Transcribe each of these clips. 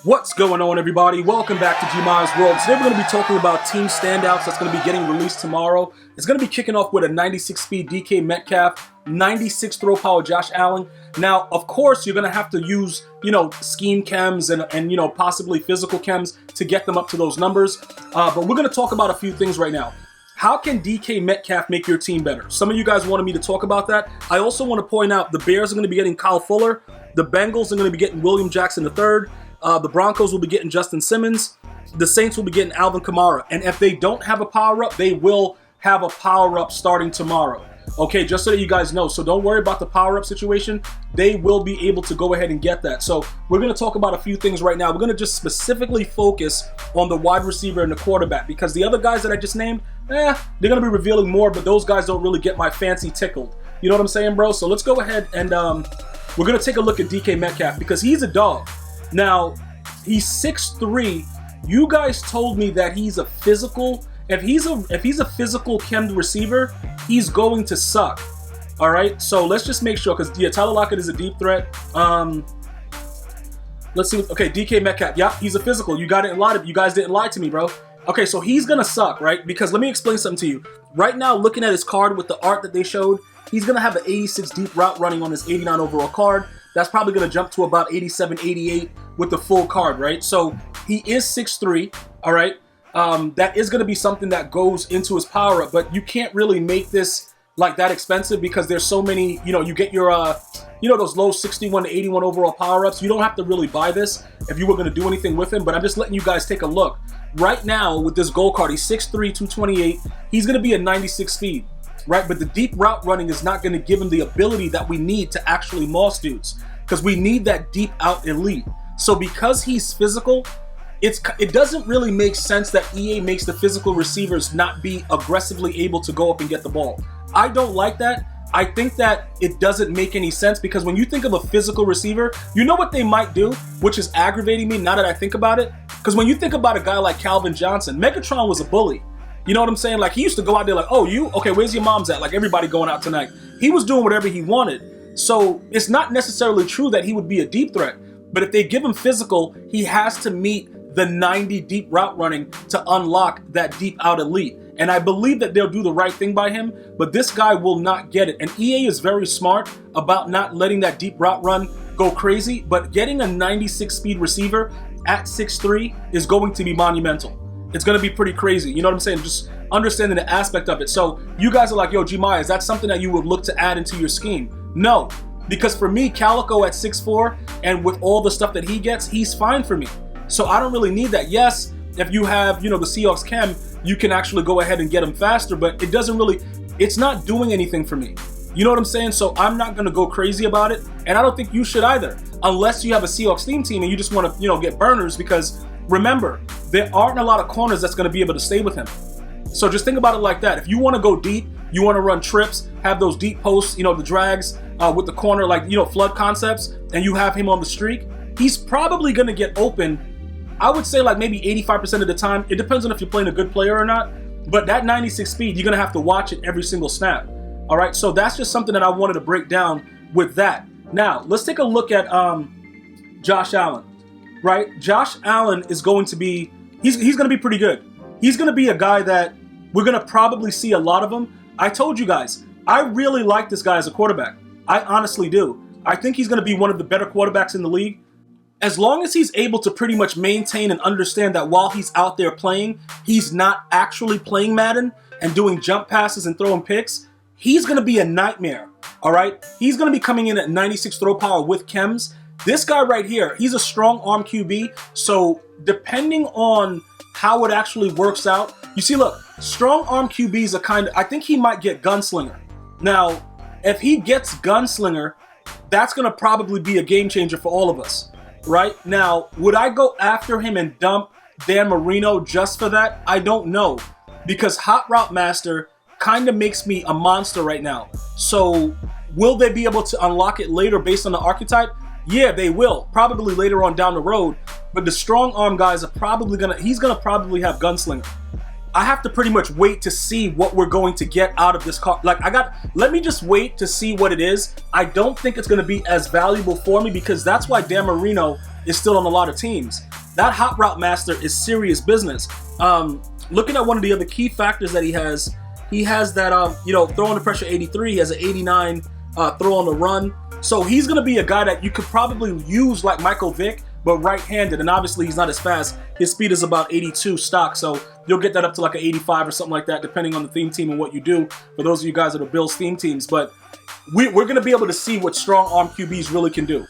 What's going on, everybody? Welcome back to GmiasWorld. Today we're going to be talking about Team Standouts that's going to be getting released tomorrow. It's going to be kicking off with a 96 speed DK Metcalf, 96 throw power Josh Allen. Now, of course, you're going to have to use, scheme chems and possibly physical chems to get them up to those numbers. But we're going to talk about a few things right now. How can DK Metcalf make your team better? Some of you guys wanted me to talk about that. I also want to point out the Bears are going to be getting Kyle Fuller. The Bengals are going to be getting William Jackson III. The Broncos will be getting Justin Simmons. The Saints will be getting Alvin Kamara. And if they don't have a power-up, they will have a power-up starting tomorrow. Okay, just so that you guys know. So don't worry about the power-up situation. They will be able to go ahead and get that. So we're going to talk about a few things right now. We're going to just specifically focus on the wide receiver and the quarterback, because the other guys that I just named, they're going to be revealing more, but those guys don't really get my fancy tickled. You know what I'm saying, bro? So let's go ahead and we're going to take a look at DK Metcalf, because he's a dog. Now, he's 6'3". You guys told me that he's a physical. If he's a physical chemmed receiver, he's going to suck. All right. So let's just make sure, because Tyler Lockett is a deep threat. Let's see. Okay, DK Metcalf. Yeah, he's a physical. You got it. You guys didn't lie to me, bro. Okay, so he's gonna suck, right? Because let me explain something to you. Right now, looking at his card with the art that they showed, he's gonna have an 86 deep route running on his 89 overall card. That's probably going to jump to about 87, 88 with the full card, right? So he is 6'3", all right? That is going to be something that goes into his power up, but you can't really make this like that expensive, because there's so many, you get your, those low 61 to 81 overall power ups. You don't have to really buy this if you were going to do anything with him, but I'm just letting you guys take a look. Right now with this gold card, he's 6'3", 228. He's going to be a 96 speed. Right, but the deep route running is not going to give him the ability that we need to actually moss dudes, because we need that deep out elite. So because he's physical, it doesn't really make sense that EA makes the physical receivers not be aggressively able to go up and get the ball. I don't like that. I think that it doesn't make any sense, because when you think of a physical receiver, you know what they might do, which is aggravating me now that I think about it. Because when you think about a guy like Calvin Johnson, Megatron was a bully. You know what I'm saying? Like, he used to go out there like, oh, okay, where's your mom's at? Like, everybody going out tonight. He was doing whatever he wanted. So it's not necessarily true that he would be a deep threat. But if they give him physical, he has to meet the 90 deep route running to unlock that deep out elite. And I believe that they'll do the right thing by him, but this guy will not get it. And EA is very smart about not letting that deep route run go crazy, but getting a 96 speed receiver at 6'3" is going to be monumental. It's going to be pretty crazy. You know what I'm saying? Just understanding the aspect of it. So you guys are like, yo, Gmia, is that something that you would look to add into your scheme? No, because for me, Calico at 6'4", and with all the stuff that he gets, he's fine for me. So I don't really need that. Yes, if you have, the Seahawks chem, you can actually go ahead and get him faster, but it doesn't really, it's not doing anything for me. You know what I'm saying? So I'm not going to go crazy about it. And I don't think you should either, unless you have a Seahawks team and you just want to, get burners, because remember, there aren't a lot of corners that's going to be able to stay with him. So just think about it like that. If you want to go deep, you want to run trips, have those deep posts, the drags with the corner, like, flood concepts, and you have him on the streak, he's probably going to get open, I would say like maybe 85% of the time. It depends on if you're playing a good player or not. But that 96 speed, you're going to have to watch it every single snap. All right, so that's just something that I wanted to break down with that. Now, let's take a look at Josh Allen. Right? Josh Allen is going to be, he's going to be pretty good. He's going to be a guy that we're going to probably see a lot of him. I told you guys, I really like this guy as a quarterback. I honestly do. I think he's going to be one of the better quarterbacks in the league. As long as he's able to pretty much maintain and understand that while he's out there playing, he's not actually playing Madden and doing jump passes and throwing picks, he's going to be a nightmare. All right? He's going to be coming in at 96 throw power with chems. This guy right here, he's a strong arm QB, so depending on how it actually works out, you see, look, strong arm QBs are I think he might get gunslinger. Now, if he gets gunslinger, that's going to probably be a game changer for all of us, right? Now, would I go after him and dump Dan Marino just for that? I don't know, because Hot Route Master kind of makes me a monster right now. So will they be able to unlock it later based on the archetype? Yeah, they will, probably later on down the road, but the strong arm guys are probably he's gonna probably have gunslinger. I have to pretty much wait to see what we're going to get out of this card. Like, let me just wait to see what it is. I don't think it's gonna be as valuable for me, because that's why Dan Marino is still on a lot of teams. That Hot Route Master is serious business. Looking at one of the other key factors that he has that, you know, throw under pressure 83. He has an 89 throw on the run. So he's going to be a guy that you could probably use like Michael Vick, but right-handed. And obviously he's not as fast. His speed is about 82 stock. So you'll get that up to like an 85 or something like that, depending on the theme team and what you do, for those of you guys that are Bills theme teams. But we're going to be able to see what strong arm QBs really can do.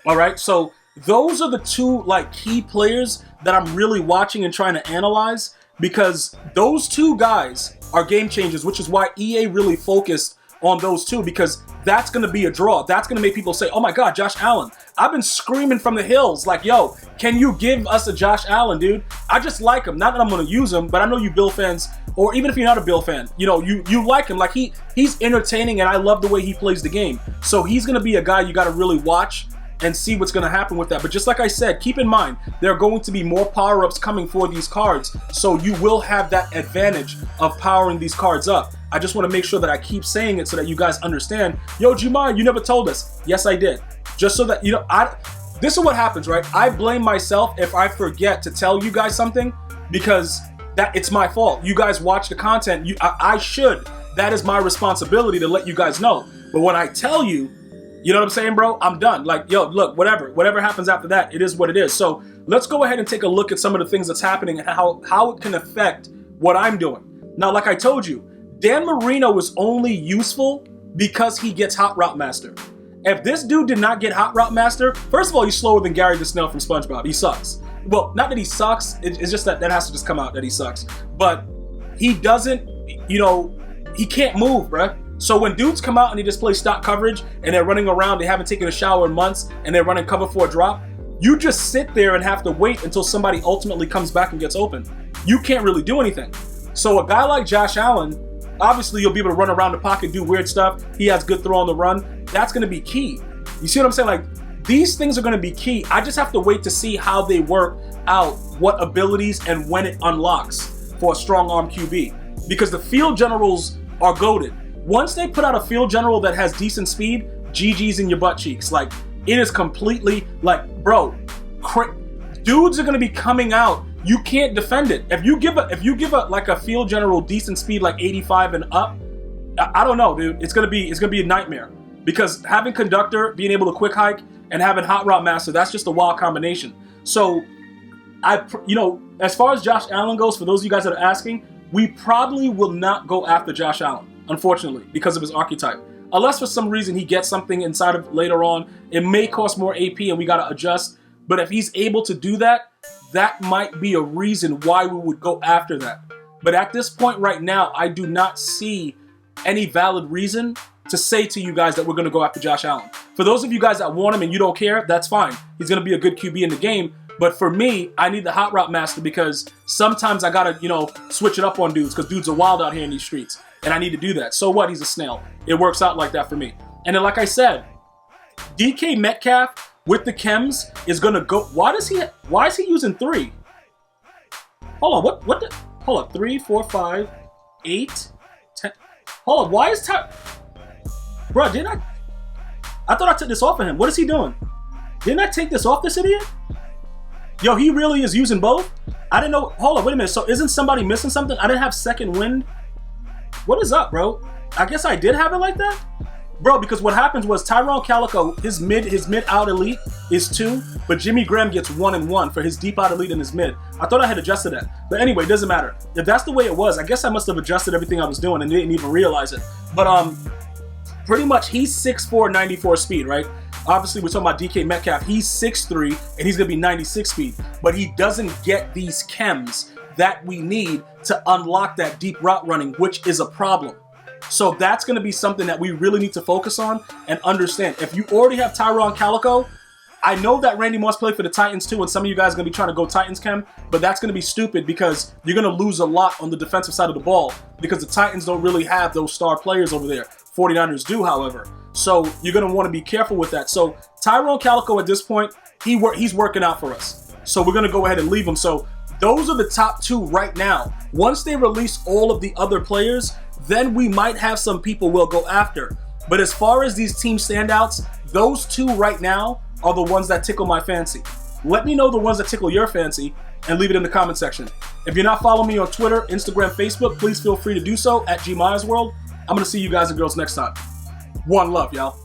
All right. So those are the two like key players that I'm really watching and trying to analyze, because those two guys are game changers, which is why EA really focused on those two, because that's going to be a draw. That's going to make people say, oh my God, Josh Allen. I've been screaming from the hills like, yo, can you give us a Josh Allen, dude? I just like him. Not that I'm going to use him, but I know you Bill fans, or even if you're not a Bill fan, you know, you like him. Like he's entertaining, and I love the way he plays the game. So he's going to be a guy you got to really watch and see what's going to happen with that. But just like I said, keep in mind, there are going to be more power-ups coming for these cards, so you will have that advantage of powering these cards up. I just want to make sure that I keep saying it so that you guys understand. Yo, Gmias, you never told us. Yes, I did. Just so that, you know, this is what happens, right? I blame myself if I forget to tell you guys something, because it's my fault. You guys watch the content. I should. That is my responsibility to let you guys know. But when I tell you, you know what I'm saying, bro? I'm done. Like, yo, look, whatever happens after that, it is what it is. So let's go ahead and take a look at some of the things that's happening and how it can affect what I'm doing. Now, like I told you, Dan Marino is only useful because he gets Hot Route Master. If this dude did not get Hot Route Master, first of all, he's slower than Gary the Snail from SpongeBob. He sucks. Well, not that he sucks. It's just that has to just come out that he sucks. But he doesn't, you know, he can't move, bruh. So when dudes come out and they just play stock coverage and they're running around, they haven't taken a shower in months, and they're running cover for a drop, you just sit there and have to wait until somebody ultimately comes back and gets open. You can't really do anything. So a guy like Josh Allen, obviously you'll be able to run around the pocket, do weird stuff. He has good throw on the run. That's going to be key. You see what I'm saying? Like, these things are going to be key. I just have to wait to see how they work out, what abilities and when it unlocks for a strong arm QB. Because the field generals are goated. Once they put out a field general that has decent speed, GG's in your butt cheeks. Like, it is completely like, bro, dudes are going to be coming out. You can't defend it. If you give a like a field general decent speed like 85 and up, I don't know, dude. It's gonna be a nightmare, because having conductor, being able to quick hike, and having Hot Route Master, that's just a wild combination. So, you know, as far as Josh Allen goes, for those of you guys that are asking, we probably will not go after Josh Allen, unfortunately, because of his archetype. Unless for some reason he gets something inside of later on, it may cost more AP and we gotta adjust. But if he's able to do that, that might be a reason why we would go after that. But at this point right now, I do not see any valid reason to say to you guys that we're going to go after Josh Allen. For those of you guys that want him and you don't care, that's fine. He's going to be a good QB in the game. But for me, I need the Hot Route Master, because sometimes I got to, you know, switch it up on dudes, because dudes are wild out here in these streets. And I need to do that. So what? He's a snail. It works out like that for me. And then, like I said, DK Metcalf with the chems is gonna go. Why is he using 3? Hold on, hold on, 3, 4, 5, 8, 10. Hold on, why is Bro, I thought I took this off of him. What is he doing? Didn't I take this off this idiot? Yo, he really is using both? I didn't know. Hold on, wait a minute. So isn't somebody missing something? I didn't have second wind. What is up, bro? I guess I did have it like that? Bro, because what happens was Tyrone Calico, his mid out elite is 2, but Jimmy Graham gets 1 and 1 for his deep out elite and his mid. I thought I had adjusted that. But anyway, it doesn't matter. If that's the way it was, I guess I must have adjusted everything I was doing and didn't even realize it. But pretty much he's 6'4", 94 speed, right? Obviously, we're talking about DK Metcalf. He's 6'3", and he's going to be 96 speed. But he doesn't get these chems that we need to unlock that deep route running, which is a problem. So that's going to be something that we really need to focus on and understand. If you already have Tyrone Calico, I know that Randy Moss played for the Titans too, and some of you guys are going to be trying to go Titans chem, but that's going to be stupid, because you're going to lose a lot on the defensive side of the ball, because the Titans don't really have those star players over there. 49ers do, however. So you're going to want to be careful with that. So Tyrone Calico at this point, he's working out for us. So we're going to go ahead and leave him. So those are the top 2 right now. Once they release all of the other players, then we might have some people we'll go after. But as far as these team standouts, those 2 right now are the ones that tickle my fancy. Let me know the ones that tickle your fancy and leave it in the comment section. If you're not following me on Twitter, Instagram, Facebook, please feel free to do so at GmiasWorld. I'm going to see you guys and girls next time. One love, y'all.